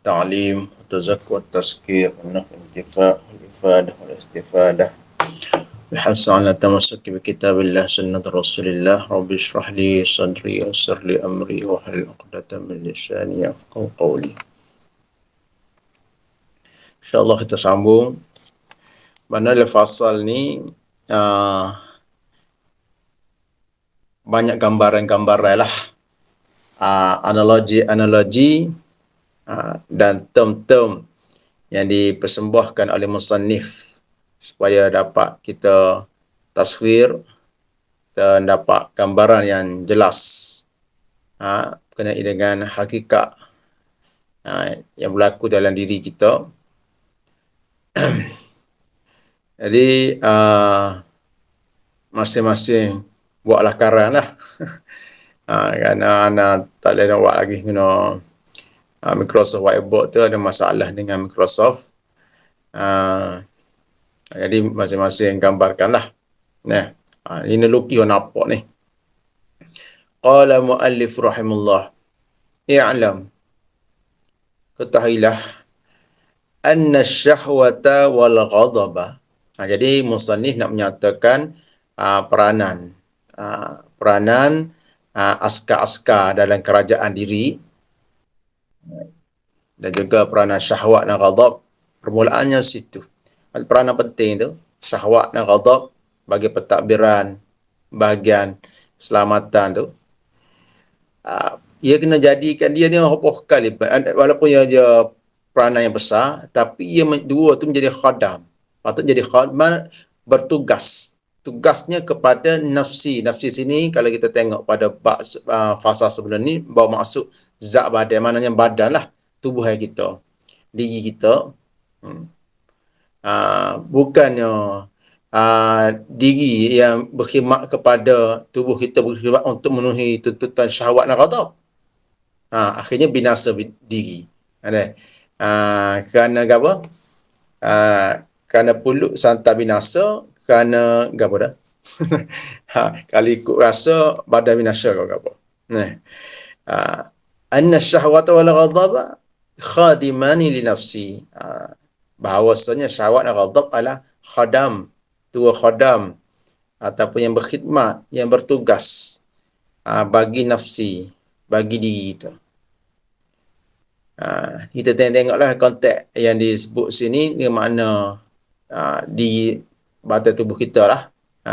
والتعليم والتزكي والتزكير والنفع والانتفاع والإفادة والاستفادة الحث على التمسك بكتاب الله سنة رسول الله. رب اشرح لي صدري ويسر لي أمري واحلل عقدة من لساني يفقهوا قولي. InsyaAllah kita sambung. Mana fasal ni banyak gambaran-gambaran lah, analogi dan term-term yang dipersembahkan oleh musannif supaya dapat kita taswir dan dapat gambaran yang jelas berkenaan dengan hakikat yang berlaku dalam diri kita. Jadi masing-masing buatlah karang lah. Kerana anak tak boleh nak buat lagi guna Microsoft Whiteboard tu, ada masalah dengan Microsoft. Jadi masing-masing gambarkanlah. Nah, ini lukis orang nampak ni. Qala muallif rahimullah, i'lam, ketahuilah, anna syahwata wal ghadaba. Jadi musannif nak menyatakan peranan askar-askar dalam kerajaan diri dan juga peranan syahwat dan ghadab. Permulaannya situ. Peranan penting tu, syahwat dan ghadab bagi pentadbiran bahagian keselamatan tu. Ia kena jadikan dia ni apa kali, walaupun dia peranan yang besar, tapi ia dua tu menjadi khadam. Patut jadi khadam, bertugas. Tugasnya kepada nafsi. Nafsi sini kalau kita tengok pada fasa sebelum ni, bawa maksud zat badan, maknanya badan lah, tubuh kita, diri kita. Bukannya diri yang berkhidmat kepada tubuh kita, berkhidmat untuk memenuhi tuntutan syahwat dan ghadab. Akhirnya binasa diri. Kerana apa? Kerana puluk santa binasa, kerana apa dah? Kalau ikut rasa badan binasa kau apa? Anna syahwata wal ghadaba khadimani li nafsi. Bahawasanya syahwat dan ghadab adalah khadam, dua khadam ataupun yang berkhidmat, yang bertugas bagi nafsi, bagi diri kita. Kita tengoklah konteks yang disebut sini dengan makna di badan tubuh kita lah,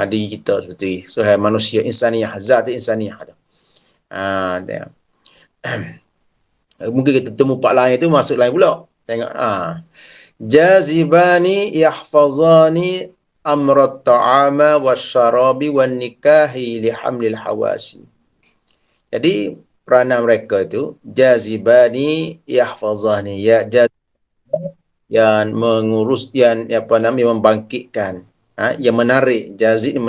diri kita seperti manusia insaniyah, zat insaniyah tu. Tengok. Mungkin kita temu part lain tu masuk lain pula. Tengok. Jazibani yahfazani amrat ta'ama wasyarabi wan nikahi li hamlil hawasi. Jadi peranan mereka itu jazibani yahfazani, ya yang mengurus, yang membangkitkan, yang menarik. Jazib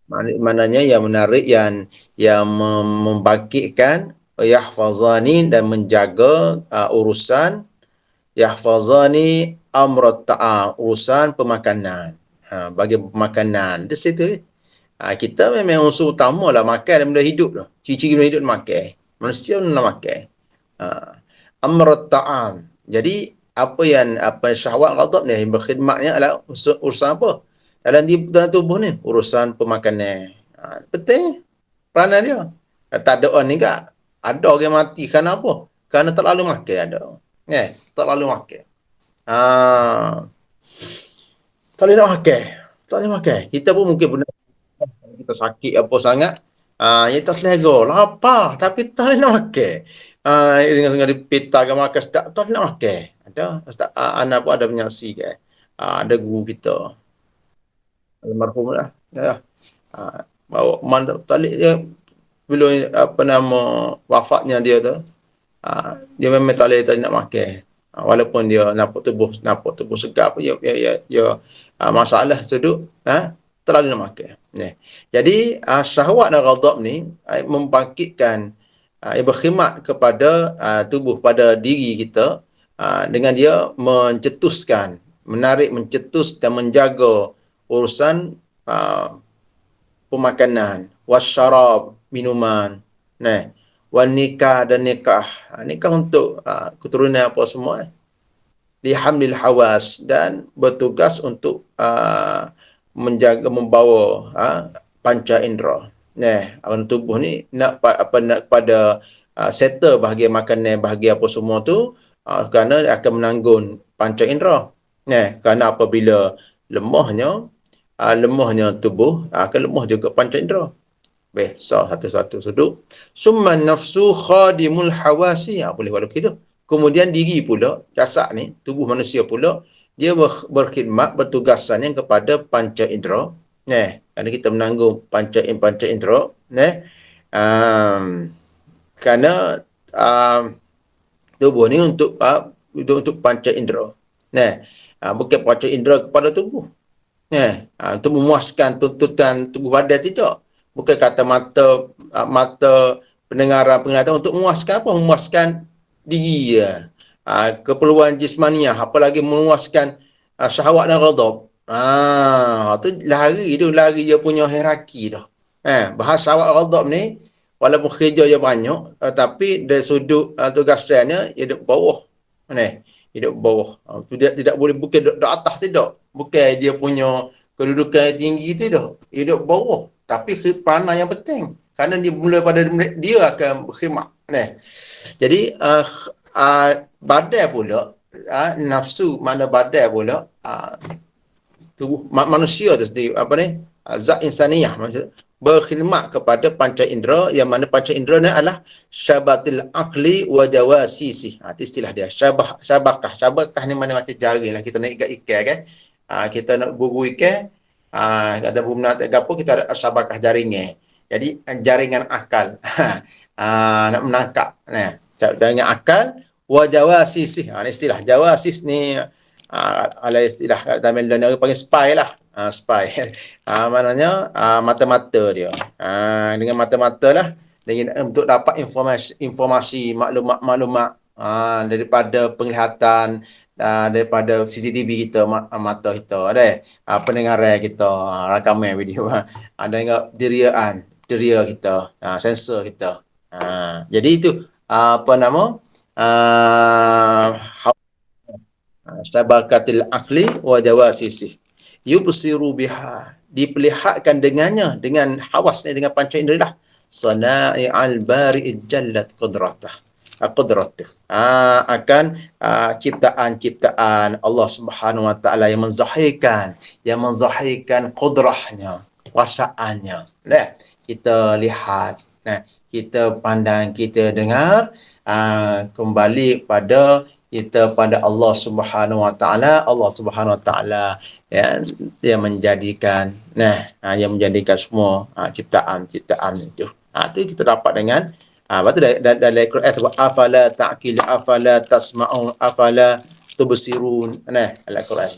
maknanya yang menarik, yang membangkitkan, yahfazani dan menjaga urusan, yahfazani amrat ta'am, urusan pemakanan, bagi pemakanan di situ. Kita memang unsur utama lah makan dan benda hidup tu. Ciri-ciri benda hidup makan. Manusia nak makan. Amrat ta'am. Jadi apa syahwat ghadab ni yang berkhidmatnya adalah urusan apa? Dalam tubuh ni urusan pemakanan. Penting peranan dia. Tak ada orang ni kak. Ada orang mati kerana apa? Kerana terlalu makan ada. Terlalu makan. Tak boleh nak makan. Tak boleh makan. Kita pun mungkin benar kita sakit apa sangat, kita selera, lapar, tapi tak boleh nak makan. Dengan pita ke makan, tak boleh nak makan. Ada, anak pun ada menyaksikan. Ada guru kita, almarhum lah. Bawa mantap talik dia, belum wafatnya dia tu, dia memang tak boleh nak makan. Walaupun dia nampak tubuh segar, ya masalah sudut, terlalu nak makan. Jadi syahwat dan ghadab ni membangkitkan, berkhidmat kepada tubuh, pada diri kita, dengan dia mencetuskan, menarik, mencetus dan menjaga urusan pemakanan, wasyarab, minuman, wan nikah dan nikah. Nikah untuk keturunan apa semua. Lihamlil hawas, dan bertugas untuk menjaga, membawa panca indera. Orang tubuh ni nak pada settle bahagian makanan, bahagian apa semua tu, kerana dia akan menanggung panca indera. Kerana apabila lemahnya tubuh, akan lemah juga panca indera. Baik, satu-satu sudut. Summan nafsu khadimul hawasi. Boleh walau gitu. Kemudian diri pula, jasad ni, tubuh manusia pula, dia berkhidmat, bertugasan yang kepada panca indera. Kerana kita menanggung panca indera. Kerana tubuh ni untuk panca indera. Bukan panca indera kepada tubuh. Untuk memuaskan tuntutan tubuh badan, tidak. Bukan kata mata pendengaran untuk memuaskan apa? Memuaskan diri ya. Keperluan jismaniah, apalagi memuaskan syahwat dan ghadab. Tu lari dia punya hierarki dah. Bahas syahwat ghadab ni, walaupun kerja dia banyak, tapi dari sudut tugasannya dia duduk bawah. Dia duduk bawah. Tidak boleh, bukan duduk atas, tidak. Bukan dia punya kedudukan yang tinggi, tidak. Dia duduk bawah. Tapi peranan yang penting. Kerana dia mula pada dia akan berkhidmat. Jadi badan pula, nafsu mana badan pula, tubuh manusia tu sendiri, zat insaniyah, berkhidmat kepada panca indera, yang mana panca indera ni adalah syabatil aqli wa jawasisi. Itu istilah dia, syabakah ni mana macam jaring lah, kita nak ikat ikan kan. Kita nak buru ikan, kata bumna tak gapo, kita ada syabakah jaringnya. Jadi jaringan akal. Nak menangkap, jaringan akal wa jawasisi. Ni istilah jawasis ni, ala istilah dalam Indonesia panggil spy lah. Spy. Maknanya mata-mata dia. Dengan mata-mata lah, untuk dapat informasi maklumat daripada penglihatan, daripada CCTV kita, mata kita, pendengaran kita, rakaman video, dengan deria kita, sensor kita. Jadi itu syabakatil akli wa jawasisi. Yubsiru biha, diperlihatkan dengannya, dengan hawas ni, dengan panca indera lah. Sana'i'al bari'id jallat qudratuh. Akan ciptaan-ciptaan Allah Subhanahu wa taala yang menzahirkan qudrahnya, kuasaannya. Kita lihat, kita pandang, kita dengar, kembali pada kita pada Allah Subhanahu wa taala. Allah Subhanahu wa taala yang menjadikan semua ciptaan itu. Itu kita dapat dengan lepas tu dalam Al-Quran, afala ta'qil, afala tasma'un, afala tubsirun. Al-Quran.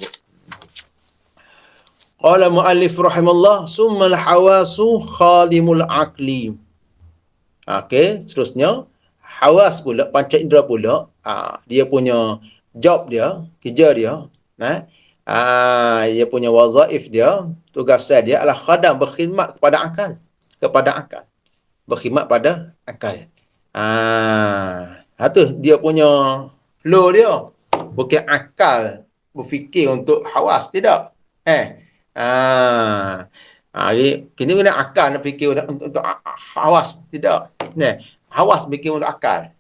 Qala muallif rahimallah, summal hawasu khadimul aqli. Okey, seterusnya hawas pula, panca indera pula, dia punya job dia, kerja dia, dia punya wazaif dia, tugasan dia adalah khadam, berkhidmat kepada akal. Berkhidmat pada akal. Itu dia punya flow dia. Bukan akal berfikir untuk hawas, tidak. Kini guna akal nak fikir untuk hawas, tidak. Hawas fikir untuk akal.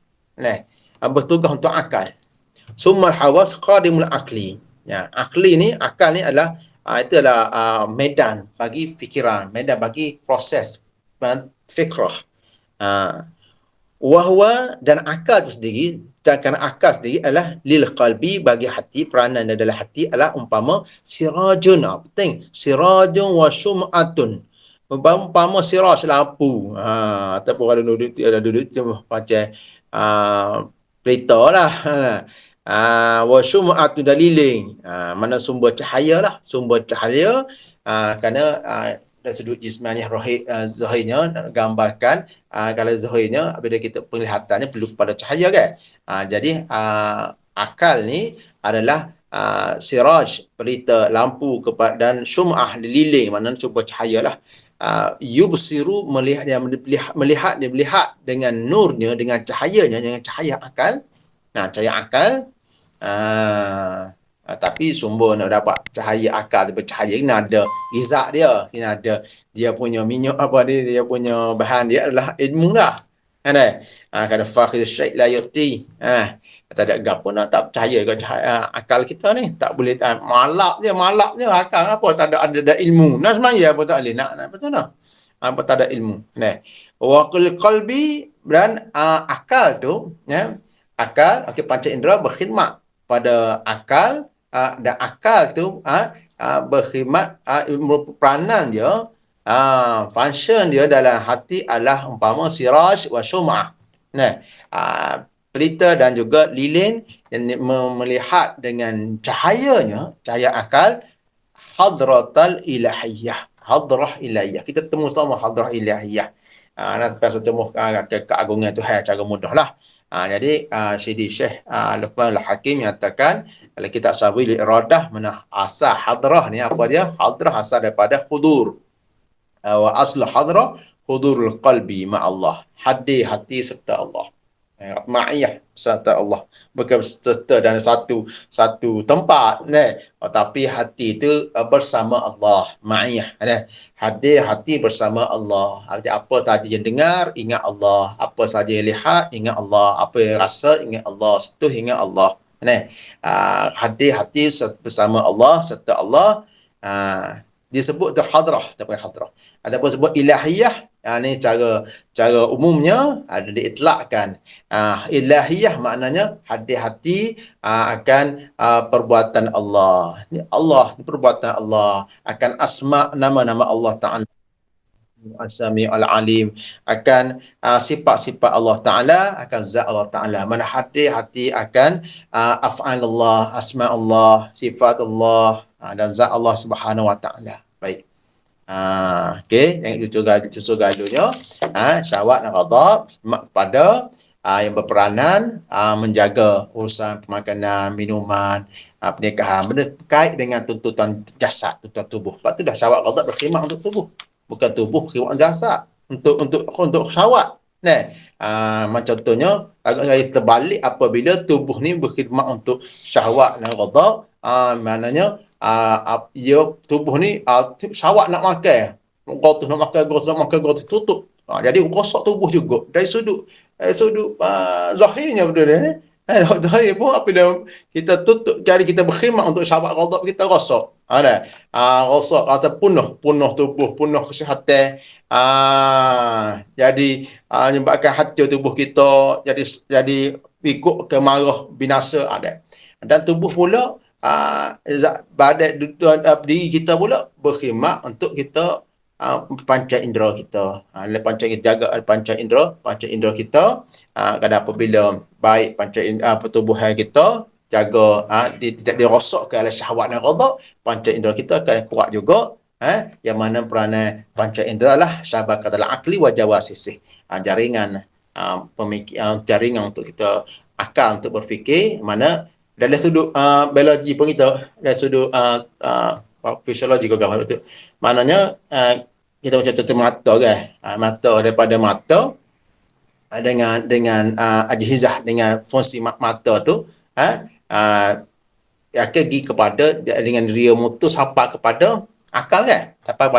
Bertugas untuk akal. Summal hawas qadimul akli. Akli ni, akal ni adalah itu adalah medan bagi fikiran, medan bagi proses fikrah. Wahwa, dan akal itu sendiri, kerana akal sendiri adalah lil qalbi, bagi hati, peranan adalah hati adalah umpama sirajun. Penting, sirajun wa syum'atun. Umpama siraj, lampu. Ataupun kalau duduk macam pelita lah. Wa syum'atun, daliling. Mana sumber cahaya lah. Sumber cahaya, kerana dari sudut jismani zahirnya gambarkan, kalau zahirnya bila kita penglihatannya perlu pada cahaya kan. Jadi akal ni adalah siraj, pelita lampu dan syum'ah, lilin, maknanya sumber cahaya lah. Yubsiru, melihat dengan nurnya, dengan cahayanya, dengan cahaya akal. Nah, cahaya akal. Tapi sumber nak dapat cahaya akal tu bercahaya, kena ada izak dia, kena ada dia punya minyak apa dia punya bahan dia adalah ilmu dah. Kan kada fakhir syai' la yuti. Kata ada gapo nak tak percaya ke cahaya akal kita ni, tak boleh malap je akal apa tak ada ilmu. Nah sebenarnya apa tak boleh nak betul tak? Apa tak ada ilmu. Wa qalbi, dan akal tu ya. Akal, okey, panca indera berkhidmat pada akal, dan akal tu berkhidmat, peranan dia, function dia dalam hati adalah umpama siraj wa syum'ah. Pelita dan juga lilin yang melihat dengan cahayanya, cahaya akal, hadratal ilahiyah. Hadrah ilahiyah. Kita temu sama hadrah ilahiyah. Nak pasal temu keagungan Tuhan cara mudah lah. Jadi Syedi Syekh Luqman Al-Hakim menyatakan dalam kitab Sabil Iradah, mana asal hadrah ni apa dia? Hadrah asal daripada hudur. Wa aslu hadrah hudurul qalbi ma'allah. Hadir hati serta Allah. Ma'iyah serta Allah, bukan serta dalam satu tempat tapi hati itu bersama Allah. Ma'iyah hadir hati bersama Allah. Apa saja yang dengar ingat Allah, apa saja yang lihat ingat Allah, apa yang rasa ingat Allah, sentuh ingat Allah. Hadir hati bersama Allah serta Allah, disebut hadrah, daripada hadrah. Adapun sebut ilahiyah, ni cara umumnya ada diitlakkan. Ilahiyah maknanya hadir hati akan perbuatan Allah. Ni Allah, ni perbuatan Allah, akan asma, nama-nama Allah Ta'ala, As-Sami' Al-Alim, akan sifat-sifat Allah Ta'ala, akan zat Allah Ta'ala. Mana hadir hati akan af'al Allah, asma Allah, sifat Allah, dan zat Allah Subhanahu Wa Ta'ala. Baik. Okey, tengok susu galunya. Syahwat dan ghadab pada yang berperanan menjaga urusan pemakanan, minuman, pernikahan, benda berkait dengan tuntutan jasad, tuntutan tubuh. Lepas tu dah syahwat ghadab berkhidmat untuk tubuh, bukan tubuh berkhidmat jasad untuk syahwat. Macam contohnya agak saya terbalik apabila tubuh ni berkhidmat untuk syahwat dan ghadab, maknanya ia tubuh ni syahwat nak makan, nak makan tutup. Jadi rosak tubuh juga dari sudut zahirnya benda ni. Zahir pun apabila kita tutup, jadi kita berkhidmat untuk syahwat ghadab, kita rosak. Rosak, rasa punuh tubuh, punuh kesihatan. Jadi menyebabkan hati tubuh kita jadi ikut ke marah binasa ada. Dan tubuh pula badan diri kita pula berkhidmat untuk kita panca indera kita. Jaga panca indera kita. Kadang apabila baik panca pertubuhan kita jaga, tidak dirosakkan oleh syahwat dan ghadab, panca indera kita akan kuat juga. Yang mana peranan panca indera lah syabakatul aqli wa jawasisih, jaringan jaringan untuk kita akal untuk berfikir. Mana dari sudut biologi pun kita, dari sudut fisiologi juga tu. Maknanya kita macam tutup mata kan. Mata, daripada mata dengan ajhizah, dengan fungsi mata tu akan pergi kepada dengan ria mutus sampai kepada akal kan. Sampai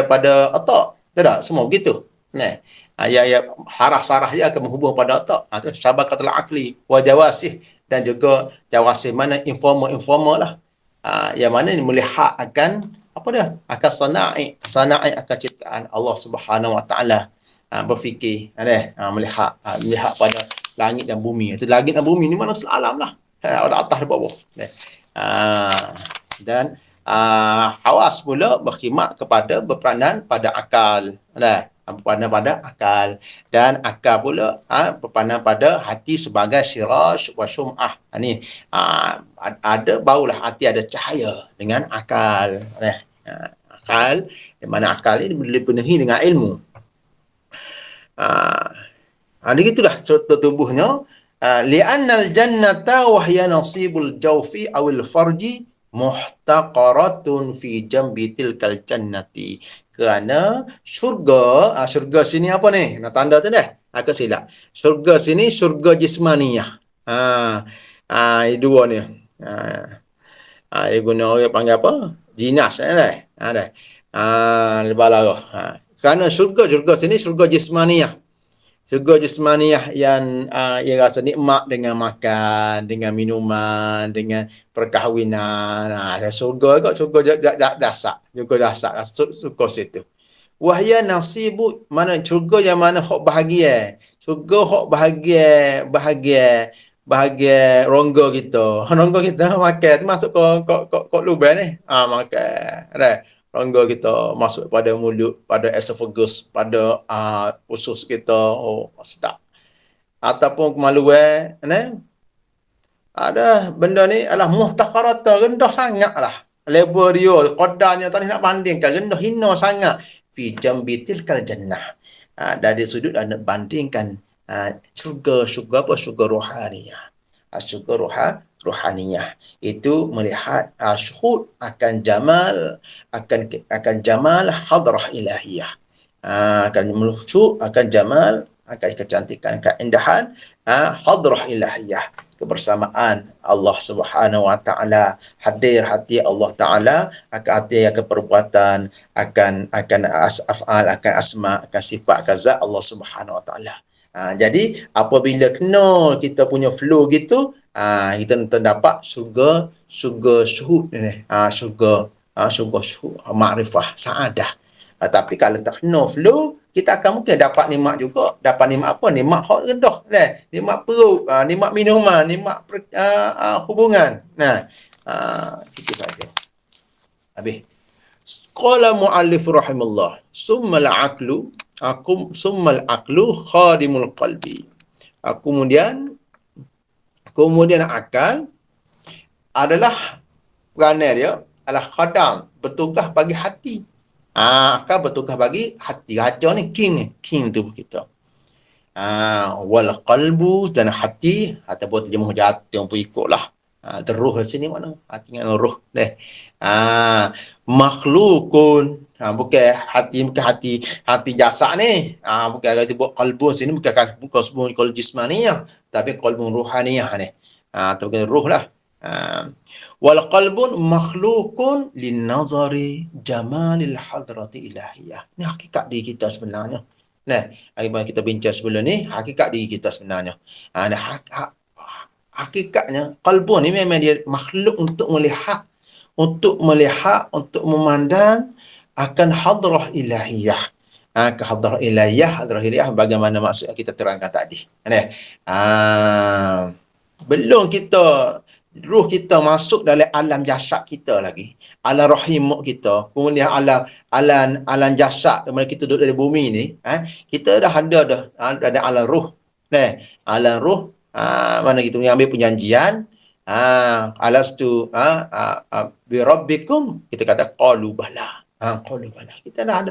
pada otak. Tak? Semua begitu. Ya harah-sarah dia akan menghubung pada otak. Tu syabakatul aqli wa jawasih, dan juga jawasih mana informa lah. Yang mana melihat akan apa dia? Akan sana'i akan ciptaan Allah Subhanahu Wa Ta'ala. Berfikir, melihat pada langit dan bumi. Itu langit dan bumi ni mana alam lah. Ada atas dan bawah. Dan hawas pula berkhidmat kepada berperanan pada akal. Berperanan pada akal, dan akal pula berperanan pada hati sebagai siraj wa syum'ah. Ni ada barulah hati ada cahaya dengan akal. Akal, di mana akal ini dipenuhi dengan ilmu. Gitulah tubuhnya Li'annal jannata wa hiya nasibul jawfi awil farji muhtaqaratun fi jambi tilkal jannati. Kerana syurga sini apa ni? Nak tanda tu dah. Aku silap. Syurga sini syurga jismaniyah. Dua ni. Dia guna orang panggil apa? Jinas dah. Dah. Lebalah. Kerana syurga sini syurga jismaniyah. Syurga jismaniyah yang ia rasa nikmat dengan makan, dengan minuman, dengan perkahwinan. Syurga kot, syurga dasar. Syurga dasar, syurga situ. Wahya nasibu, mana syurga yang mana hok bahagia. Syurga hok bahagia rongga kita. Rongga kita makan tu masuk ke lubang ni. Makan. Ada rongga kita masuk pada mulut, pada esophagus, pada usus kita. Oh, sedap. Ataupun kemaluan, ada benda ni adalah muhtaqarat, rendah sangat lah. Level dia, qadarnya tak nak bandingkan, rendah hina sangat. Fi jambi tilkal jannah. Dari sudut nak bandingkan syurga apa? Syurga rohaniyah. Syurga rohaniyah. Itu melihat syuhud akan jamal, akan jamal hadrah ilahiyah. Akan melucu akan jamal, akan kecantikan, keindahan hadrah ilahiyah, kebersamaan Allah Subhanahu wa taala, hadir hati Allah taala, akan hati, akan perbuatan, akan afal, akan asma, akan sifat, akan zat Allah Subhanahu wa taala. Jadi apabila kena kita punya flow gitu, kita terdapat syurga syuhud ni, syurga syuhud makrifah saadah. Tapi kalau tak kena flow, kita akan mungkin dapat nikmat juga. Dapat nikmat apa? Nikmat hak rendah. Nikmat perut, nikmat minuman, nikmat hubungan. Itu saja. Habis. Qala mu'allif rahimahullah. Summal aqlu khadimul qalbi. Kemudian akal adalah perangai dia adalah khadam, bertugas bagi hati. Akal bertugas bagi hati. Raja ni, king tubuh kita. Wal qalbu, dan hati, ataupun terjemah jatuh pun ikutlah. Ruh di sini mana? Hati dengan ruh. Makhlukun. Bukan hati jasad ni. Bukan kata buat qalbu sini, bukan qalbu jismaniyah, tapi qalbu ruhaniyah ni. Tapi ruh lah. Wal qalbun makhlukun lin nazari jamalil hadrati ilahiyah. Ni hakikat diri kita sebenarnya. Bagaimana kita bincang sebelum ni, hakikat diri kita sebenarnya. Hakikatnya qalbun ni memang dia makhluk untuk melihat, untuk memandang akan hadrah ilahiyah. Ke hadrah ilahiyah bagaimana maksud kita terangkan tadi. Belum ruh kita masuk dalam alam jasad kita lagi, alam rahim kita, kemudian alam jasad, kemudian kita duduk di bumi ni, kita dah ada alam ruh. Alam ruh, mana kita ambil perjanjian, alastu bi rabbikum, kita kata qalu bala. Qalu bala. Kita ada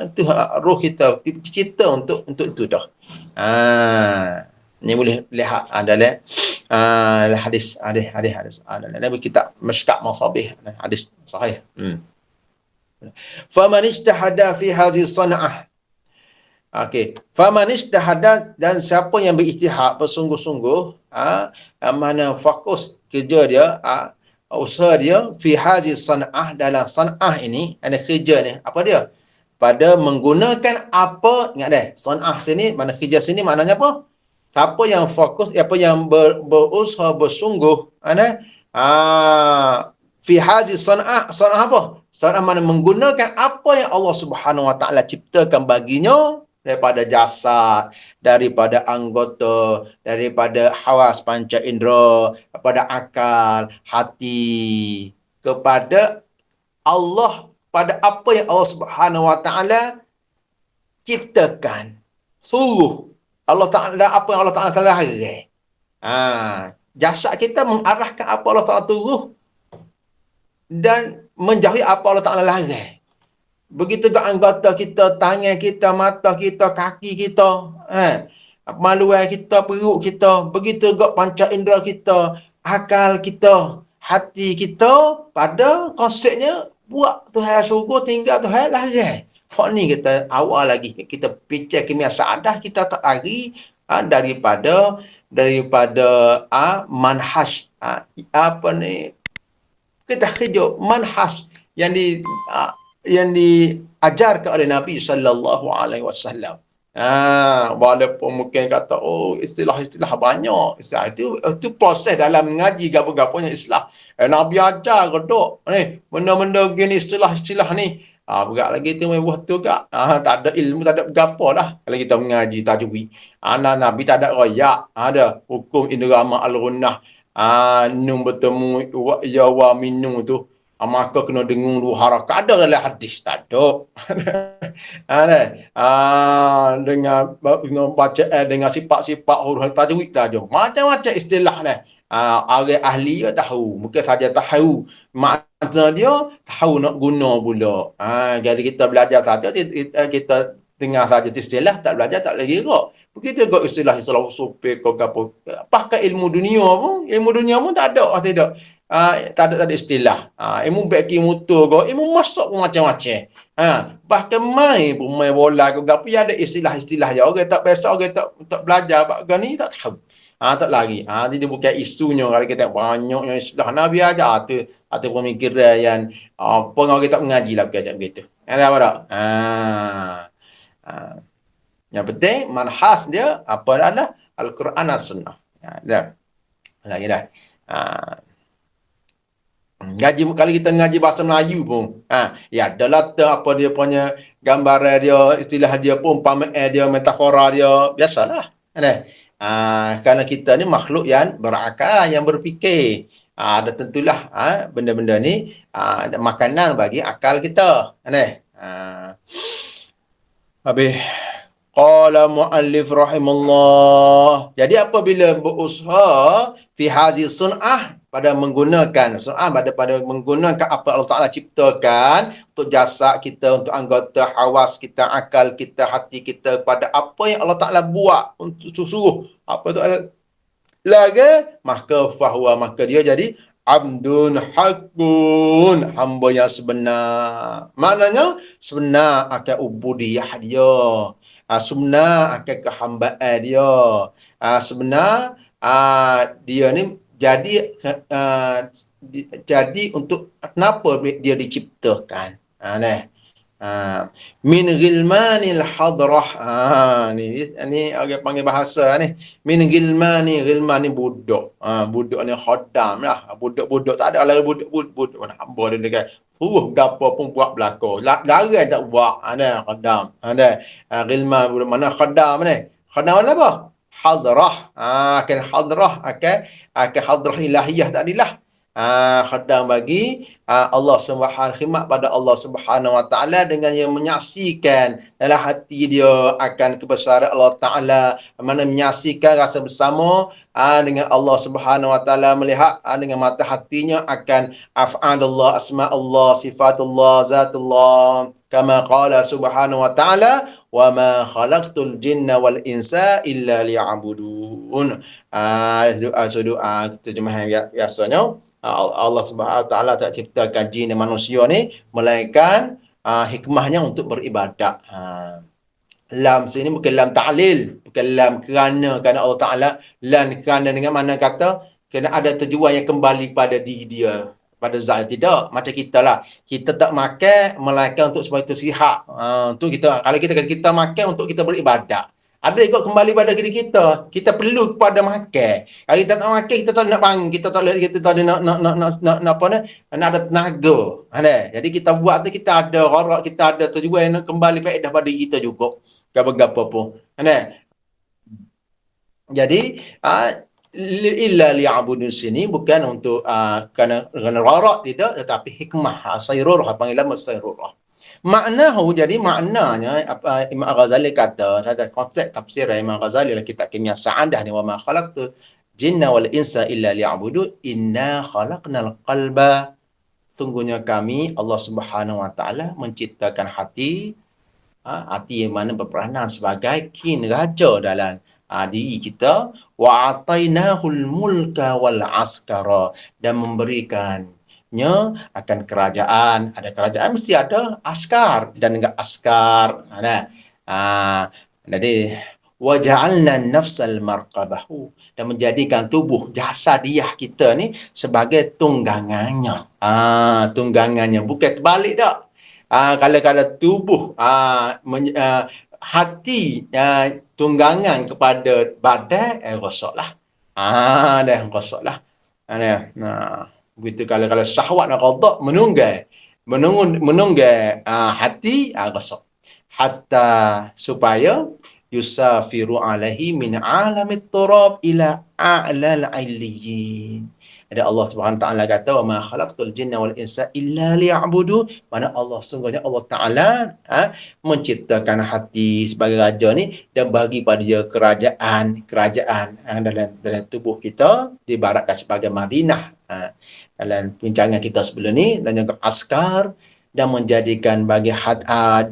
itu ruh kita cita untuk itu dah. Ni boleh lihat dalam hadis dalam kitab Mishkat Masabih, hadis sahih. Faman ijtahada fi hadhihi sana'ah. Okey, faman ijtahada, dan siapa yang berijtihad bersungguh-sungguh, mana fokus kerja dia, usaha dia fi hadhihi sana'ah, dalam sana'ah ini, ada kerja ni, apa dia? Pada menggunakan apa, ingat dah, sana'ah sini, mana kerja sini maknanya apa? Siapa yang fokus, apa yang berusaha bersungguh, fi hazi sana'ah apa? Sana'ah mana menggunakan apa yang Allah Subhanahu wa taala ciptakan baginya daripada jasad, daripada anggota, daripada hawas panca indera, daripada akal, hati, kepada Allah, pada apa yang Allah Subhanahu wa taala ciptakan. Suruh Allah Ta'ala, apa yang Allah Ta'ala larang. Jasad kita mengarahkan apa Allah Ta'ala turuh dan menjauhi apa Allah Ta'ala larang. Begitu juga anggota kita, tangan kita, mata kita, kaki kita. maluan kita, perut kita, begitu juga panca indera kita, akal kita, hati kita, pada konsepnya buat Tuhan suruh tinggal Tuhan larang. Hak ni kita awal lagi kita fikir kimia saadah kita tak lari daripada manhaj apa ni kita kerja manhaj yang yang diajarkan oleh Nabi sallallahu alaihi wasallam. Walaupun mungkin kata istilah-istilah banyak. Istilah itu proses dalam mengaji gapo-gaponya istilah. Nabi ajar ke dok ni benda-benda gini istilah-istilah ni. Berat lagi tu buah tu gak. Tak ada ilmu, tak ada gapo dah kalau kita mengaji tajwid. Nabi tak ada royak, ada hukum indra al-ghunnah. Nun bertemu ya wa minu tu. Maka kena dengung dua harakat. Ada dalam hadis tak ada. Dengan baca dengan sifat-sifat huruf tajwid saja. Macam-macam istilah ni. Orang ahli dia tahu. Mungkin saja tahu makna dia, tahu nak guna pula. Jadi kita belajar saja, kita dengar saja istilah, tak belajar tak lagi kira. Begitu juga istilah supir kau apa. Pakai ilmu dunia pun tak ada, tidak. Tak ada istilah. Ilmu beki motor kau, ilmu masuk pun macam-macam. Bahkan main bola kau apa ada istilah-istilah ya. Orang tak biasa, orang tak belajar bab ni tak tahu. Tak lagi. Dia bukan isunya kalau kita banyaknya istilah Nabi aja atau pemikiran yang apa orang tak mengaji lah begitu. Ada apa tak? Yang penting manhaj dia apa adalah Al-Quran dan Sunnah. Dah. Lagi dah. Ngaji kalau kita ngaji bahasa Melayu pun, ya adalah apa dia punya gambaran dia, istilah dia pun, umpama dia, metafora dia, biasalah. Kerana kita ni makhluk yang berakal, yang berfikir. Ada tentulah benda-benda ni makanan bagi akal kita. Habis qala muallif rahimallah. Jadi apabila berusaha fi hazi sun'ah pada menggunakan apa Allah Taala ciptakan untuk jasad kita, untuk anggota hawas kita, akal kita, hati kita, pada apa yang Allah Taala buat untuk suruh apa tu lagi, maka dia jadi abdun hakun, hamba yang sebenar. Maknanya sebenar akan ubudiyah dia, sebenar akan kehambaan dia, sebenar dia ni jadi untuk kenapa dia diciptakan. Min ghilmanil hadrah. Ni orang panggil bahasa ni. Min ghilman ni budak. Budak ni khaddam lah. Budak tak ada lah budak mana hamba dia dekat. Gapo pun buat belaka. Larang tak buat. Khaddam. Ghilman budak mana khaddam ni? Khaddam mana apa? Hadrah. Akan hadrah akan hadrah ilahiyah tadilah. Khaddam bagi Allah Subhanahu, khidmat pada Allah Subhanahu Wa Taala dengan yang menyaksikan dalam hati dia akan kebesaran Allah Taala, mana menyaksikan rasa bersama dengan Allah Subhanahu Wa Taala, melihat dengan mata hatinya akan af'alullah, asma Allah, sifatullah, zatullah, kama qala Subhanahu Wa Taala wa ma khalaqtul jinna wal insa illa liya'budun. Terjemahan biasanya Allah Subhanahu Wa Taala tak ciptakan jin dan manusia ni melainkan hikmahnya untuk beribadat. Lam sini bukan lam ta'lil, bukan lam kerana Allah Taala, lam kerana dengan mana kata kena ada tujuan yang kembali pada diri dia, pada zat. Tidak macam kita lah, kita tak makan melainkan untuk supaya itu sihat. Tu kita, kalau kita makan untuk kita beribadat, ada ikut kembali pada diri kita. Kita perlu kepada makan. Kalau kita tak makan, kita tak nak bangun, kita tak nak apa ni, nak ada tenaga. Jadi kita buat tu, kita ada gharak, kita ada tujuan nak kembali faedah pada diri kita juga. Gapo-gapo pun. Jadi illa liya'budun sini bukan untuk kerana gharak, tidak, tetapi hikmah, sayrurah, panggilan sayrurah. Maknahu, jadi maknanya apa Imam Al-Ghazali kata, ada konsep tafsir Imam Al-Ghazali dalam kitab Kimia Sa'adah ni, wa ma khalaqtu jinna wal insa illa liya'budu inna khalaqnal qalba, sungguhnya kami Allah Subhanahu Wa Taala menciptakan hati Hati yang mana berperanan sebagai king raja dalam diri kita. Wa atainahul mulka wal askara, dan memberikannya akan kerajaan. Ada kerajaan mesti ada askar dan enggak askar. Nah, jadi waja'alna nafsal marqabahu, dan menjadikan tubuh jasadiah kita ni sebagai tunggangannya. Tunggangannya bukan terbalik tak. Kalau tubuh hati tunggangan kepada badan, rosaklah. Dah rosaklah. Nah, begitu kalau syahwat nak qada menunggai hati rosak. Hatta supaya yusafiru alaihi min alamit turab ila a'lal illiyin. Ada Allah Subhanahu Wa Taala kata, wa ma khalaqtul jinna wal insa illa liya'budu. Mana Allah, sungguhnya Allah Taala menciptakan hati sebagai raja ni dan bagi pada dia kerajaan dalam tubuh kita, diibaratkan sebagai Madinah dalam perbincangan kita sebelum ni, dan juga askar, dan menjadikan bagi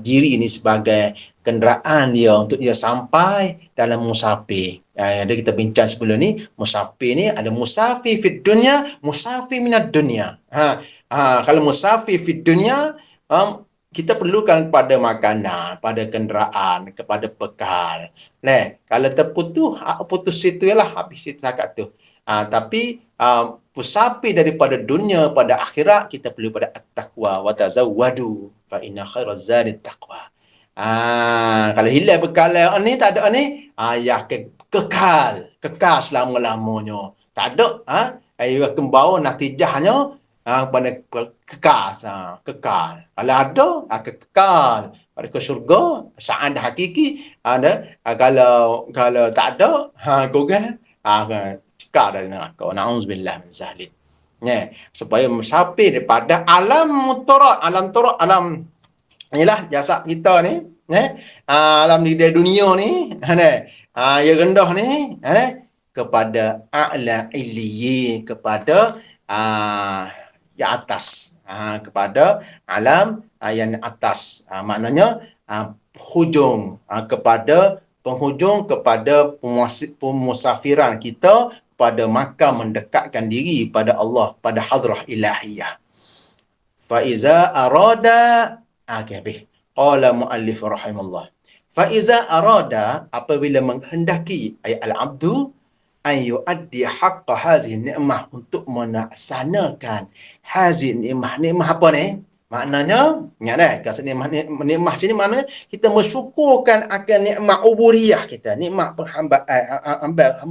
diri ini sebagai kenderaan dia untuk dia sampai dalam musafir. Ada kita bincang sebelum ni, musafir ni ada musafir fid dunya, musafir minad dunya. Kalau musafir fid dunya, kita perlukan pada makanan, pada kenderaan, kepada bekal. Kalau putus situ lah, habis itu cakap tu. Tapi musafir daripada dunia pada akhirat, kita perlu pada at-taqwa, wa tazawwadu fa inna khairaz zadi taqwa. Kalau hilang bekal ni, tak ada ni, ya kekal selama-lamanya. Tak ada, ayo akan bawa natijahnya pada kekal. Kalau ada, kekal pada ke syurga, sa'adah hakiki. Kalau tak ada, korang cekal dari neraka. Na'udzubillah min zalik. Supaya musafir daripada alam turak, alam inilah jasad kita ni, alam di dunia ni, yang rendah ni, kepada a'la illiyin, kepada yang atas, kepada alam yang atas, maknanya penghujung kepada pemusafiran kita pada makam mendekatkan diri pada Allah, pada hadrah ilahiyah. Fa iza arada qala muallif rahimahullah. Fa iza arada, apabila menghendaki al-abdu an yuaddi haqqa hazihi ni'mah, untuk melaksanakan hazihi ni'mah. Ni'mah apa ni? Maknanya, kasih nikmat sini maknanya kita bersyukurkan akan nikmat ubudiyah kita, nikmat hamba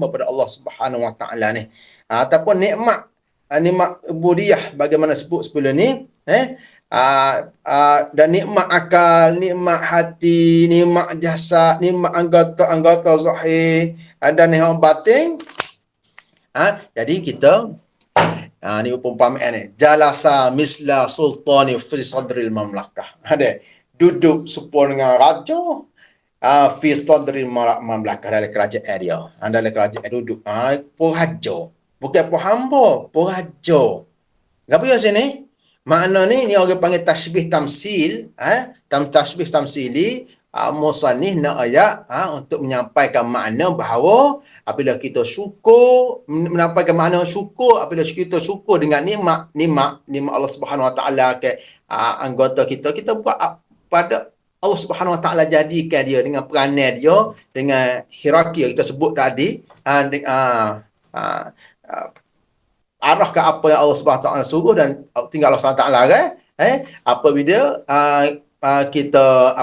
pada Allah Subhanahu Wa Taala ni, ataupun nikmat ubudiyah bagaimana sebut sebelum ni, dan nikmat akal, nikmat hati, nikmat jasad, nikmat anggota zahir, dan nikmat batin. Jadi kita ni perumpamaan ni, jalasa misla sultani fi sadril mamlakah. Duduk serupa dengan raja fi sadril mamlakah, dalam kerajaan dia. Dalam kerajaan duduk peraja, bukan hamba, peraja. Apa yang sini? Makna ni orang panggil tashbih tamsil, tashbih tamsili. Musannif nak ayat untuk menyampaikan makna bahawa apabila kita syukur, menyampaikan makna syukur, apabila kita syukur dengan nikmat Allah Subhanahu Wa Taala ke anggota kita buat pada Allah Subhanahu Wa Taala, jadikan dia dengan peranan dia, dengan hierarki yang kita sebut tadi, arah ke apa yang Allah Subhanahu Wa Taala suruh, dan tinggal Allah Subhanahu Wa Taala apabila kita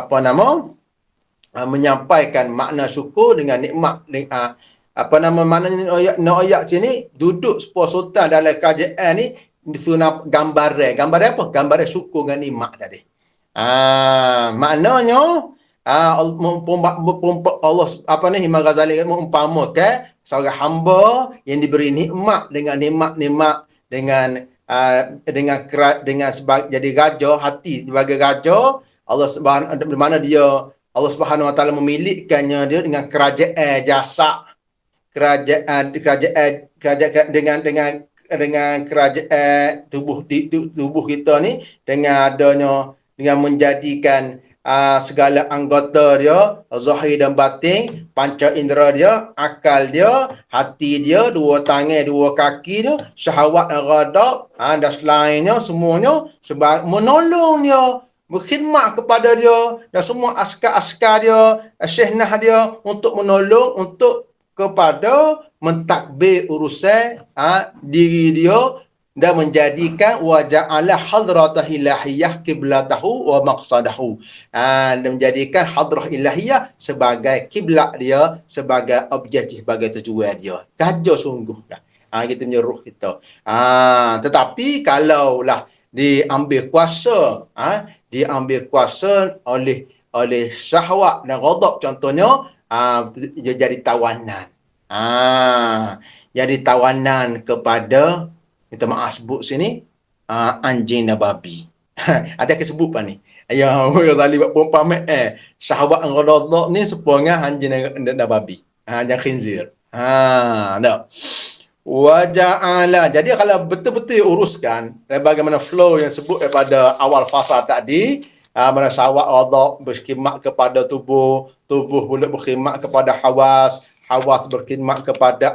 menyampaikan makna syukur dengan nikmat, makna ayat sini, duduk sebuah sultan dalam kerajaan ni, gambaran apa? Gambaran syukur dengan nikmat tadi. Maknanya Allah Imam Ghazali mengumpamakan seorang hamba yang diberi nikmat dengan jadi raja, hati sebagai raja. Allah Subhanahu Wa Taala memilikkannya dia dengan kerajaan jasad, kerajaan dengan kerajaan tubuh kita ni, dengan menjadikan segala anggota dia, zahir dan batin, panca indera dia, akal dia, hati dia, dua tangan, dua kaki dia, syahwat dan ghadab, dan selainnya semuanya menolong dia, berkhidmat kepada dia dan semua askar-askar dia, syehnah dia untuk menolong untuk kepada mentadbir urusan diri dia dan menjadikan wa ja'ala hadratah ilahiyah kiblatahu wa maqsadahu. Dan menjadikan hadrah ilahiyah sebagai kiblat dia, sebagai objektif, sebagai tujuan dia. Kacau sungguh dah. Kita punya ruh kita. Tetapi kalaulah diambil kuasa oleh syahwat dan ghadab contohnya, dia jadi tawanan. Jadi tawanan kepada, minta maaf sebut sini, anjing dan babi. Ada kesebut apa ni? Ya, orang tadi buat perumpamaan syahwat dan ghadab ni sepuanya anjing dan babi. Anjing khinzir. Dah. Waja'ala. Jadi kalau betul-betul uruskan bagaimana flow yang sebut daripada awal fasa tadi, mana syahwat ghadab berkhidmat kepada tubuh pula berkhidmat kepada hawas berkhidmat kepada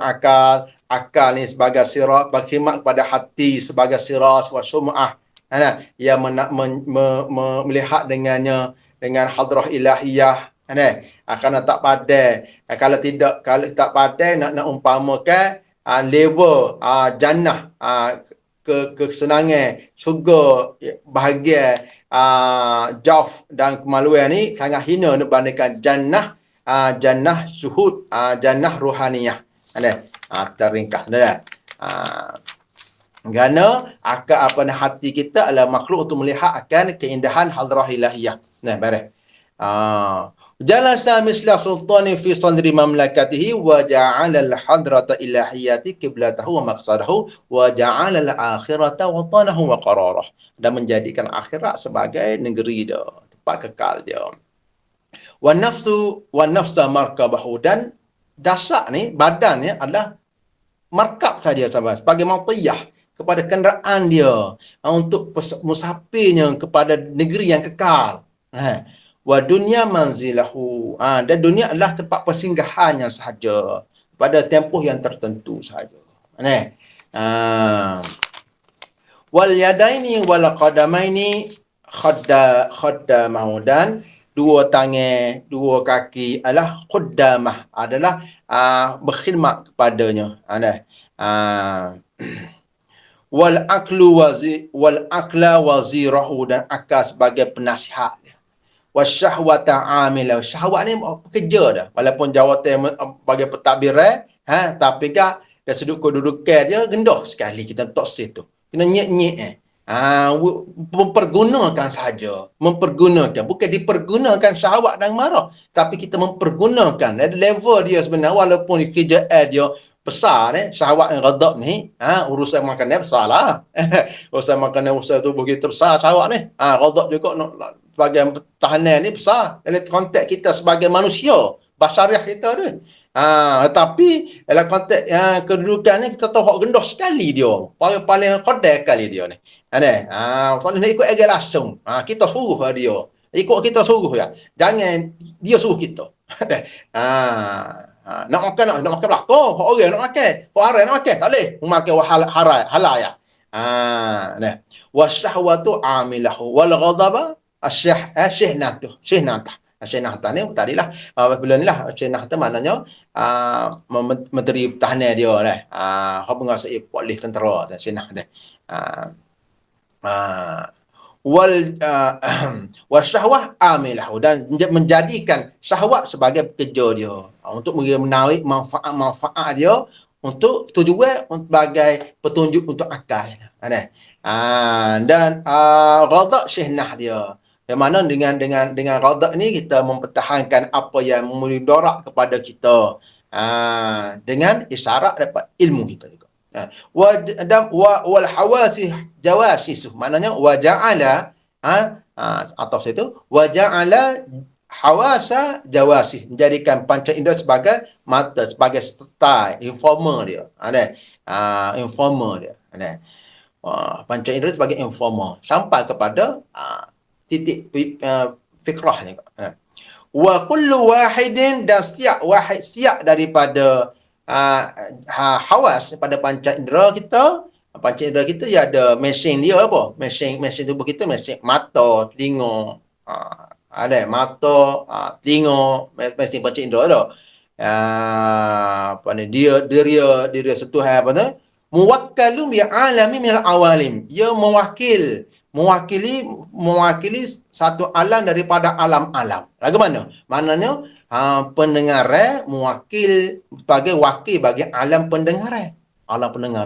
akal ni sebagai sirat, berkhidmat kepada hati sebagai sirat wa sum'ah. Yang melihat dengannya dengan hadrah ilahiyah. Kerana tak pandai. Kalau tak pandai nak umpamakan level jannah, kesenangan syurga, bahagia, jauf dan kemaluan ni sangat hina dibandingkan jannah syuhud, jannah ruhaniyah. Kita ringkas dah. Kerana hati kita adalah makhluk untuk melihat akan keindahan hadrah ilahiyah. Baik. Jalasa misla sultani fi sadri mamlakatihi wa ja'ala al-hadrata ilahiyati qiblatahu wa maqsadahu wa ja'ala al-akhirata watanahu wa qararah. Dan menjadikan akhirat sebagai negeri dia, tempat kekal dia. Wa nafsa markabahu, dan jasad ni, badan ni adalah markab saja sebagai matiyah kepada kenderaan dia untuk musafirnya kepada negeri yang kekal. Wa dunya manzilahu, dan dunia adalah tempat persinggahannya sahaja pada tempoh yang tertentu sahaja. Wal yadaini wal qadamaini khaddamahu, dan dua tangan, dua kaki adalah khuddamah, adalah berkhidmat kepadanya. Wal akla wazirahu, dan akal sebagai penasihat dia. Wasyahwata amila, syahwat ni pekerja dah, walaupun jawatan bagi pentadbiran, tapi kan dari sudut kedudukan dia rendah sekali, kita tak situ, kena nyek-nyek mempergunakan saja, bukan dipergunakan syahwat dan marah, tapi kita mempergunakan level dia sebenarnya, walaupun kerjaan dia besar syahwat yang ghadab ni, urusan makanan besar lah. Urusan makanan, urusan tubuh kita besar, syahwat ni, ghadab juga sebagai tahanan ni besar dalam konteks kita sebagai manusia basyariah kita tu. Tapi dalam konteks kedudukan ni kita tahu hak rendah sekali dia, paling kodai kali dia ni. Kalau nak ikut agak langsung, kita suruh dia, ikut kita suruh ya, jangan dia suruh kita. Nak makan belakang, orang nak makan, orang nak makan, tak boleh makan halal ya. Wasyahwatu amilahu wal ghadaba syehnatah ni tadilah, bila ni lah syehnatah maknanya menteri pertahanan dia lah, hak menguasai polis tentera dan syehnatah. Wasyahwah amilahu, dan menjadikan syahwat sebagai pekerja dia untuk menarik manfaat dia untuk tujuan sebagai petunjuk untuk akal. Dan ghadab syehnah dia, yang mana dengan ghadab ni kita mempertahankan apa yang mudarat kepada kita, dengan isyarat dapat ilmu kita juga. Wal hawasi jawasisu, maknanya wa ja'ala atau situ wa ja'ala hawasa jawasi, menjadikan panca indera sebagai mata, sebagai style informer dia. Informer dia. Panca indera sebagai informer sampai kepada titik fikrah ni. Wa kullu wahidin, dan setiap wahid, setiap daripada hawas, pada panca indera kita. Panca indera kita dia ada mesin dia apa? Mesin tubuh kita, mesin mata, telinga. Ada mata, telinga, mesin panca indera tu. Apa ni, dia setuhan apa tu? Muwakkalun bi alami minal awalim. Dia mewakili satu alam daripada alam-alam. Lagu mana? Maknanya pendengar sebagai wakil bagi alam pendengar. Alam pendengar.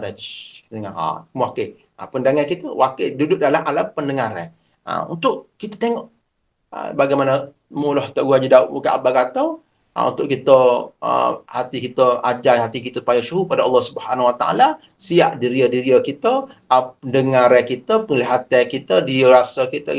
Dengar. Mewakil. Pendengar kita wakil duduk dalam alam pendengar. Untuk kita tengok bagaimana mulah Tok Guru Haji Daud buka Abang kata, untuk kita hati kita ajar hati kita supaya syuhur pada Allah Subhanahu Wa Taala, siap diri kita, dengar kita, penglihatan kita, dia rasa kita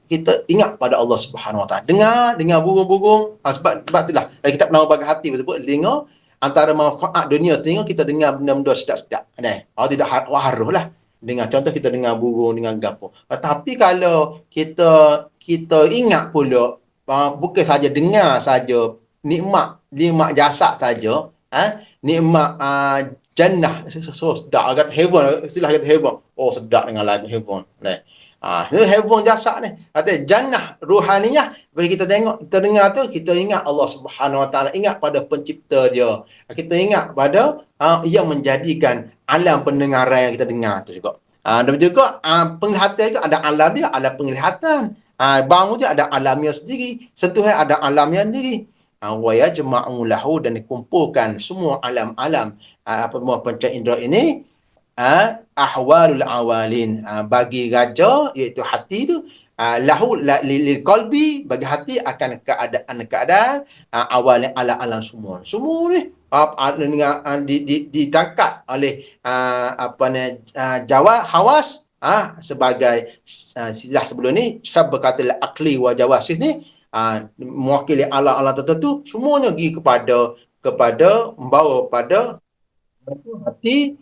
kita ingat pada Allah Subhanahu Wa Taala. Dengar burung-burung, sebab itulah dalam kitab nama bagi hati tersebut, telinga antara manfaat dunia telinga, kita dengar benda-benda sedap-sedap. Tidak haruh lah dengar, contoh kita dengar burung, dengar gapo. Tetapi kalau kita ingat pula, bukan saja dengar saja, nikmat jasad saja, nikmat jannah, so sedap agak heaven, istilah kata heaven. Oh, sedap dengan lagu heaven. Ni heaven jasad ni. Kata jannah ruhaniyah, bila kita tengok, kita dengar tu, kita ingat Allah Subhanahu Wa Taala, ingat pada pencipta dia. Kita ingat pada yang menjadikan alam pendengaran yang kita dengar tu juga. Dan juga penglihatan itu ada alam dia, alam penglihatan. Bangun dia ada alamnya sendiri, sentuhan ada alamnya sendiri. Wa yajma'u lahu, dan dikumpulkan semua alam-alam panca indera ini, ahwalul awalin, bagi raja iaitu hati tu, lahu lil qalbi, bagi hati akan keadaan awalnya alam semua ni ditangkap oleh jawab hawas, sebagai silah sebelum ni syabakatul akli wa jawasis ni, mewakili alam-alam tertentu, semuanya pergi kepada membawa pada hati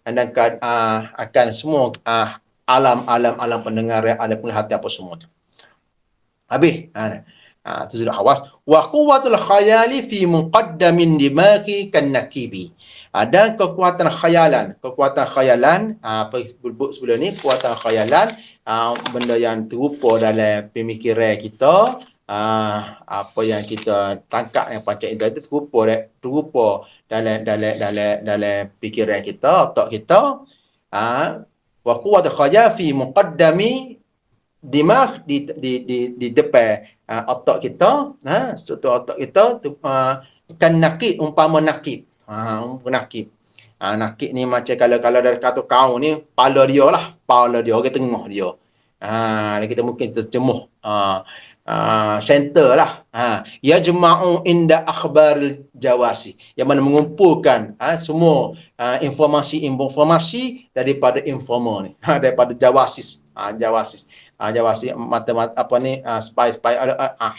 dan akan semua alam pendengar, alam penglihatan apa semua tu. Habis itu sudah hawas. Wa quwwatul khayali fi muqaddamin dimaghi kan nakibi. Dan kekuatan khayalan, apa sebut sebelum ni, kekuatan khayalan, benda yang terupa dalam pemikiran kita, apa yang kita tangkap yang panca indera itu terupa dalam fikiran kita, otak kita. Wa quwwatul khayal fi muqaddami dimagh, di depan otak kita, struktur otak kita tu, kan nakib, umpama nakib. Nakib ni macam kalau dari kata kau ni, pala dia, orang tengah dia. Kita mungkin terjemuh center lah. Yajma'u inda akhbaril jawasi, yang mana mengumpulkan semua informasi daripada informer ni, daripada jawasis. Jawasis mata apa ni, spy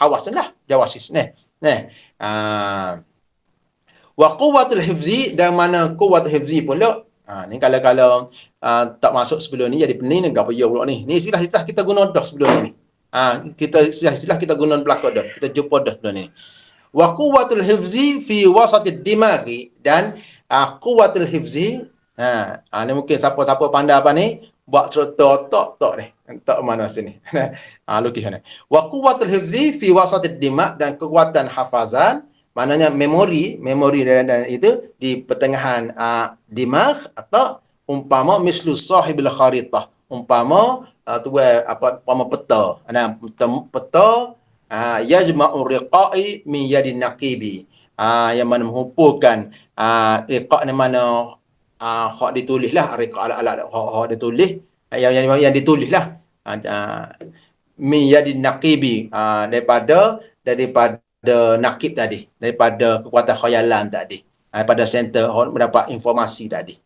hawas lah jawasis ni. Wa quwwatul hifzi, dan mana quwwat hifzi pula. Ni kalau tak masuk sebelum ni jadi pening ni gapo ya pula ni. Ni istilah kita guna dah sebelum ni. Istilah kita guna belakang dah. Kita jumpa dah sebelum ni. Wa quwwatul hifzi fi wasatid dimaghi, dan quwwatul hifzi, ni mungkin siapa-siapa pandai apa ni, buat cerita tak ni. Tak mana sini. Lukis ni. Wa quwwatul hifzi fi wasatid dimag, dan kekuatan hafazan, maknanya memori dan itu di pertengahan dimag, atau umpama mislu sahibil kharitah, umpama peta. Peta yajma'u riqa'i min yadin naqibi, yang mana mengumpulkan riqa' ni mana hak ditulis lah, riqa' hak ditulis, yang ditulis lah, min yadin naqibi, daripada nakib tadi, daripada kekuatan khayalan tadi, pada center mendapat informasi tadi.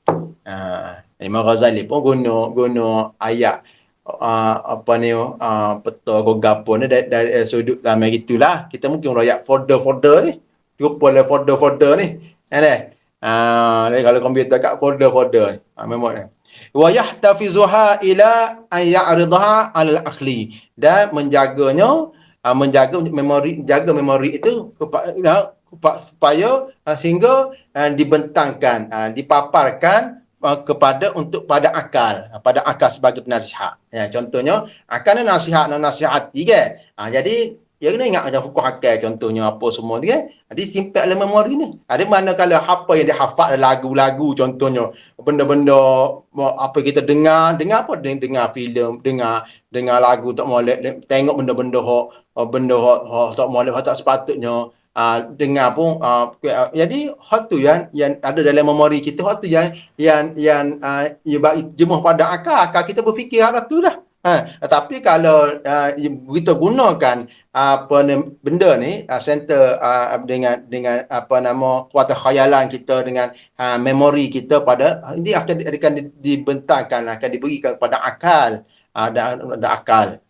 Imam Ghazali pun guna ayat peta gapo ni dari sudut ramai gitulah. Kita mungkin royak folder ni, rupa folder ni. Kalau komputer kat folder-folder memori. Wa yahtafizuha ila an ya'ridaha 'alal akhli, dan menjaganya, menjaga memori itu supaya sehingga dibentangkan, dipaparkan kepada untuk pada akal sebagai penasihat. Ya, contohnya akal ni nasihati ke. Jadi ya kena ingat macam hukum akal, contohnya apa semua dia. Dia simpan dalam memori ni. Ada mana kalau apa yang dia hafal, lagu-lagu contohnya, benda-benda apa kita dengar apa, dengar filem, dengar lagu tak molek, tengok benda-benda hok tak molek, hok tak sepatutnya. Dengar pun jadi hot tu yang ada dalam memori kita, hot tu yang jemuh pada akal kita berfikir arah tu lah. Tapi kalau kita gunakan benda ni, center dengan apa nama kuatan khayalan kita, dengan memori kita, pada ini akan dibentangkan, akan diberikan kepada akal, ada akal.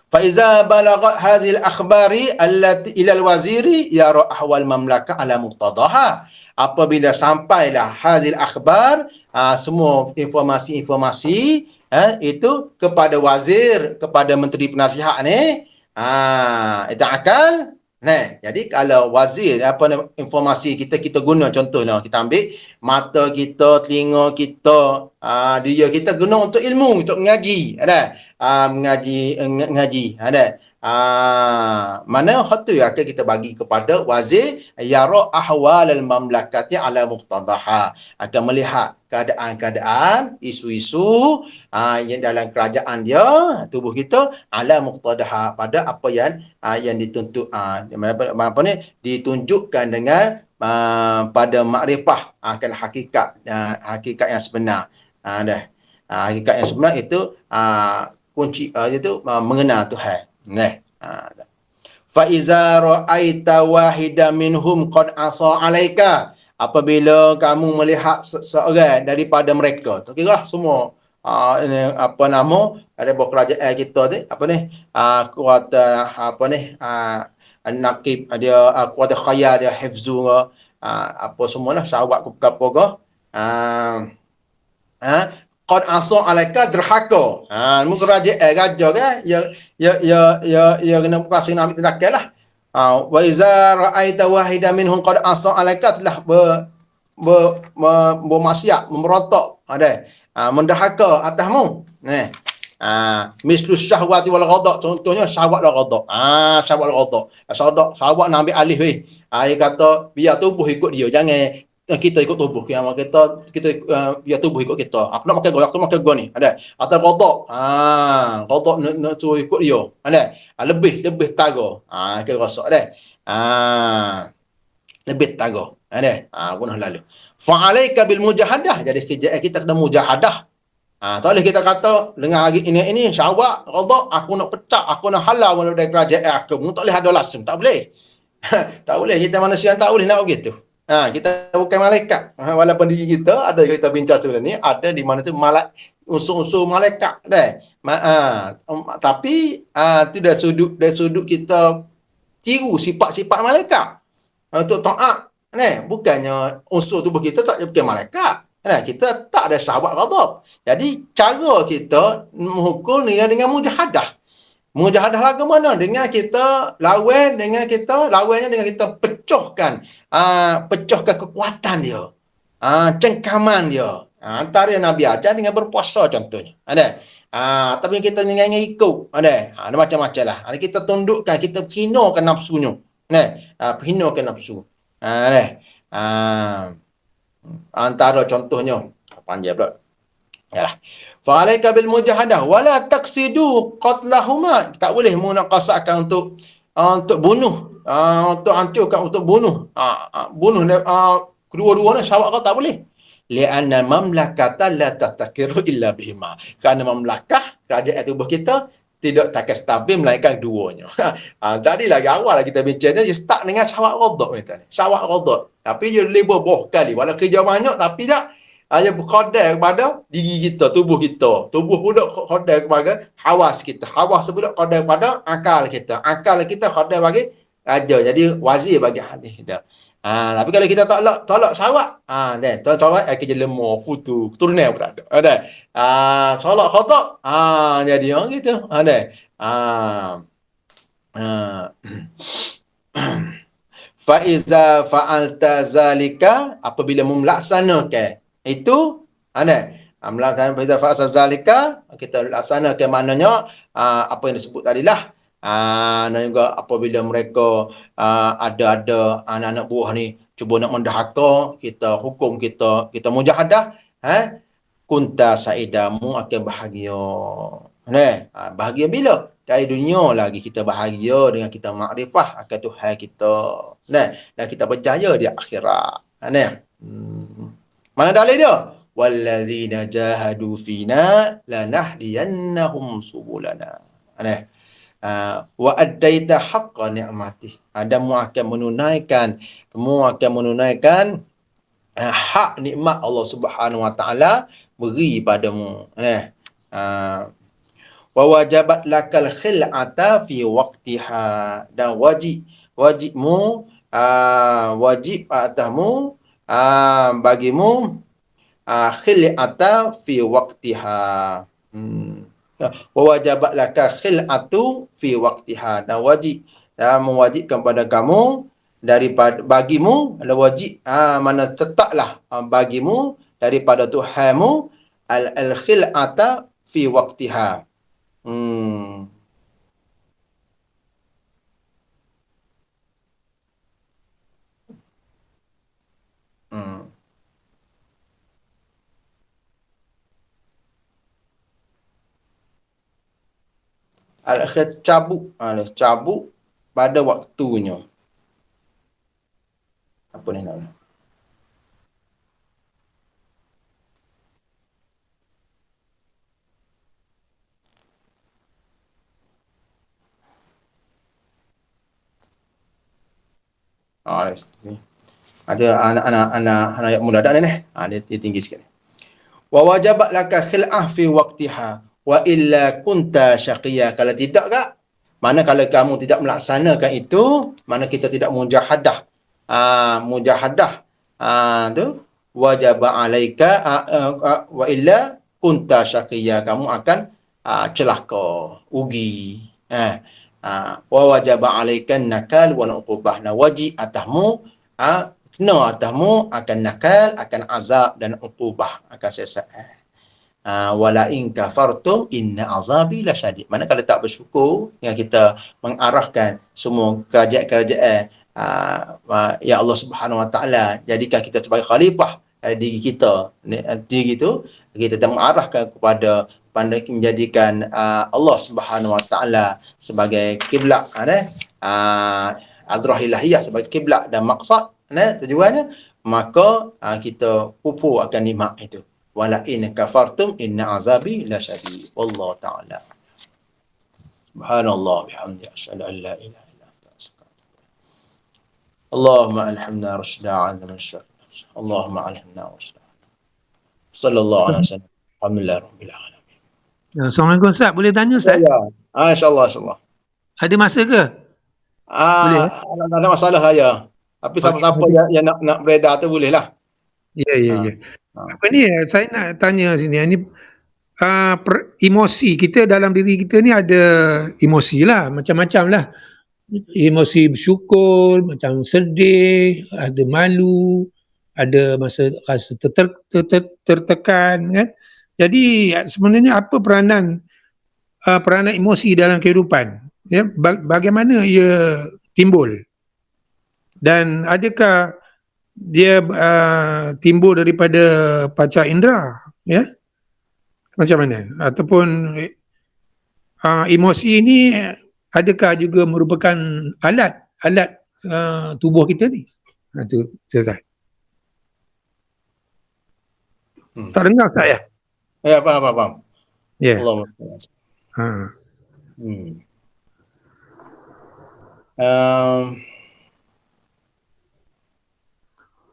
Faiza balagat hazil akhbari allati ilal waziri yara ahwal mamlaka ala muqtadaha. Apabila sampailah hazil akhbar, semua informasi-informasi itu kepada wazir, kepada menteri penasihat ni, itu akal. Nah, jadi kalau wazir, informasi kita guna, contohnya kita ambil mata kita, telinga kita, dia kita guna untuk ilmu, untuk mengaji, ada ngaji, ada mana hal tu akan kita bagi kepada wazir, yara ahwal al mamlakati ala muqtadaha, akan melihat keadaan isu-isu yang dalam kerajaan dia, tubuh kita, ala muqtadaha, pada apa yang dituntut, apa ni, ditunjukkan dengan pada makrifah akan hakikat yang sebenar. Hakikat yang sebenar itu kunci itu mengenal Tuhan. Fa iza ra'aita wahida minhum qad asa alaika, apabila kamu melihat seorang daripada mereka, kira semua apa nama, ada buah kerajaan kita ni, apa ni, kuat apa ni, nakib dia, kuat khayal dia, hifzu apa semualah, syawak apa ke, qad asa alaika, derhaka. Mu kerajaan raja kan, ya kena kasih nama terdakal lah. Wa iza ra'aita wahida minhum qad asa alaika, telah bermaksiat, memberontak, ada menderhaka atasmu. Mislu syahwati wal ghadab, contohnya syahwat wal ghadab. Syahwat wal ghadab. Syahwat nak ambil alih weh. Dia kata biar tubuh ikut dia, jangan kita ikut tubuh kita biar tubuh ikut kita. Aku nak makan gua, aku makan gua ni, ada atau ghadab. Ghadab nak suruh ikut dia, ada lebih tago, ke rasa ada lebih tago, ada guna lalu. Fa alaika bil mujahadah, jadi kerjaan kita kena mujahadah. Tak boleh kita kata dengan hari ini syahwat ghadab, aku nak petak, aku nak halau dari kerajaan aku, tak boleh ada lasem, tak boleh. Tak boleh, kita manusia tak boleh nak begitu. Kita bukan malaikat. Walaupun diri kita ada, kita bincang sebelum ni, ada di mana tu unsur-unsur malaikat dah. Tapi tu dari sudut kita tiru sifat-sifat malaikat. Untuk taat, bukannya unsur tubuh kita tak bukan malaikat. Kita tak ada syahwat ghadab. Jadi cara kita mengukur ni dengan mujahadah. Mujahadah lagu mana? Dengan kita lawannya dengan kita pecahkan kekuatan dia, cengkaman dia. Antara Nabi ajar dengan berpuasa contohnya. Ada. Tapi kita dengan ikut. Ada macam-macam lah. Kita tundukkan, kita hinakan nafsunya. Hinakan nafsu. Antara contohnya panjang pula. Yalah. Fa alaika bil mujahadah wala taqsidu qatlahuma, tak boleh munaqasahkan untuk bunuh, untuk hancurkan, untuk bunuh kedua-duanya syawak kau tak boleh. Li'anna mamlakata la tastaqiru illa bihima, kerana mamlakah, kerajaan tubuh kita tidak takkan stabil melainkan duanya. Tadi lagi awal kita bincang dia start dengan syawak ghadab ni. Syawak ghadab, tapi dia lebih boh kali, walau kerja banyak tapi tak hanya berkodar kepada diri kita, tubuh kita. Tubuh pula kodar kepada hawas kita. Hawas pula kodar kepada akal kita. Akal kita kodar bagi raja. Jadi wazir bagi hati kita. Tapi kalau kita tolak sawak, tolak sawak kerja lemah, futu, keturunan pun ada. Ada. Tolak khotok, jadi orang gitu. Ada. Ah, ah. Fa iza fa'alta zalika, apabila melaksanakan itu, ada. Melaksanakan fa iza fa'alta zalika, kita laksanakan maknanya apa yang disebut tadi lah. Dan juga apabila mereka ada anak-anak buah ni cuba nak mendahaka kita, hukum kita mujahadah, kunta saidamu akan bahagia. Bahagia bila? Dari dunia lagi kita bahagia dengan kita makrifah akan Tuhan kita. Dan kita percaya di akhirat. Mana dalil dia? Wallazina jahadu fina lanahdiyannahum subulana. Wa addaita haqqa ni'matih. Kamu akan menunaikan hak nikmat Allah Subhanahu Wa Taala beri padamu. Wa wajabat lakal khil'ata fi waqtiha, dan wajibmu wajib atasmu bagimu khil'ata fi waqtiha. Wa wajabat lakal khil'atu fi waqtiha, dan mewajibkan pada kamu daripada bagimu adalah wajib mana tetaplah bagimu daripada Tuhanmu al khil'ata fi waqtiha. Al-khil'at cabut pada waktunya. Apa ni namanya? Ada anak-anak muda dah ni. Dia tinggi sikit. Wa wajabat laka khil'ah fi waqtiha wa illa kunta syaqiyya. Kalau tidak kak, mana kalau kamu tidak melaksanakan itu, mana kita tidak mujahadah. Tu wajib alaika wa illa kunta syaqiyya, kamu akan celaka, ugi. Wa wajib alaika nakal wal uqubah, wajib atasmu kena atasmu akan nakal, akan azab dan uqubah, akan siksaan. Wala in kafartum inna azabi lasyadid. Mana kalau tak bersyukur, yang kita mengarahkan semua kerajaan-kerajaan ya Allah Subhanahu Wa Taala jadikan kita sebagai khalifah dari diri kita. Diri itu kita mengarahkan kepada menjadikan Allah Subhanahu Wa Taala sebagai kiblat, adrah ilahiyah sebagai kiblat dan maksad, tujuannya, maka kita pupuk akan nikmat itu. Wala in kafartum inna azabi lasyadid. Wallahu ta'ala. Subhanallah bihamdi asyhadu an la ilaha illa anta astaghfiruka. Allahumma alhamna rasyda 'ala rasyad. Allahumma alhamna rasyda. Sallallahu alaihi wasallam. Alhamdulillah rabbil alamin. Assalamualaikum Ustaz, boleh tanya Ustaz? Ya. Insya-Allah. Ada masa ke? Boleh. Tak ada masalah saya. Tapi siapa-siapa yang nak beredar tu boleh lah. Ya. Apa ni, saya nak tanya sini, ni emosi kita dalam diri kita ni ada emosi lah, macam-macam lah. Emosi bersyukur, macam sedih, ada malu, ada masa rasa tertekan kan. Jadi sebenarnya apa peranan emosi dalam kehidupan? Ya, bagaimana ia timbul? Dan adakah dia timbul daripada panca indera, ya? Macam mana? Ataupun emosi ini adakah juga merupakan alat tubuh kita ni? Itu selesai. Tak dengar Ustaz ya? Ya, faham. Ya. Allah.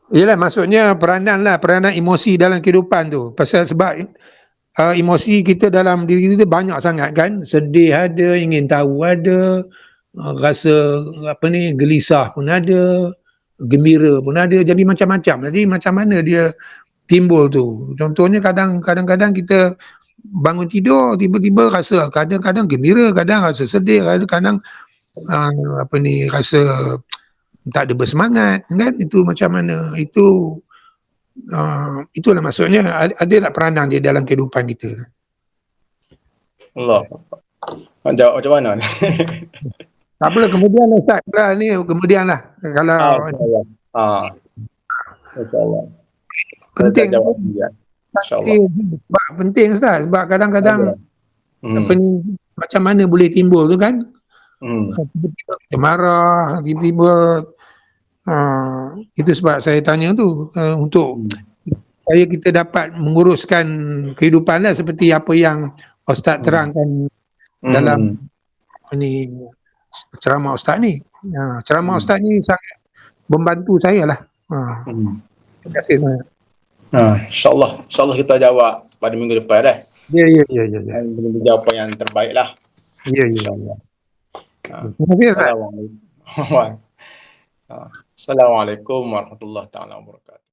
Yalah, maksudnya peranan emosi dalam kehidupan tu. Sebab emosi kita dalam diri kita banyak sangat kan. Sedih ada, ingin tahu ada, rasa gelisah pun ada, gembira pun ada, jadi macam-macam. Jadi macam mana dia timbul tu. Contohnya kadang-kadang kita bangun tidur tiba-tiba rasa kadang-kadang gembira, kadang rasa sedih, kadang-kadang apa ni rasa tak ada bersemangat kan, itu macam mana. Itulah maksudnya ada tak peranan dia dalam kehidupan kita. Allah. Nak jawab macam mana ni? Tak apalah, kemudian lah Ustaz lah, ni kemudian lah kalau InsyaAllah. InsyaAllah. Saya tak penting jawab tu, dia. InsyaAllah. penting sebab penting Ustaz, sebab kadang-kadang Ada. apa ni, macam mana boleh timbul tu kan. Hmm. Tiba-tiba kita marah, tiba-tiba itu sebab saya tanya tu, untuk supaya kita dapat menguruskan kehidupan lah, seperti apa yang Ustaz terangkan dalam ni ceramah Ustaz ni. Ceramah Ustaz ni sangat membantu saya lah. Terima kasih banyak. InsyaAllah kita jawab pada minggu depan dah. Ya. Beri jawapan yang terbaik lah. Ya. Terima kasih Ustaz. Assalamualaikum warahmatullahi taala wabarakatuh.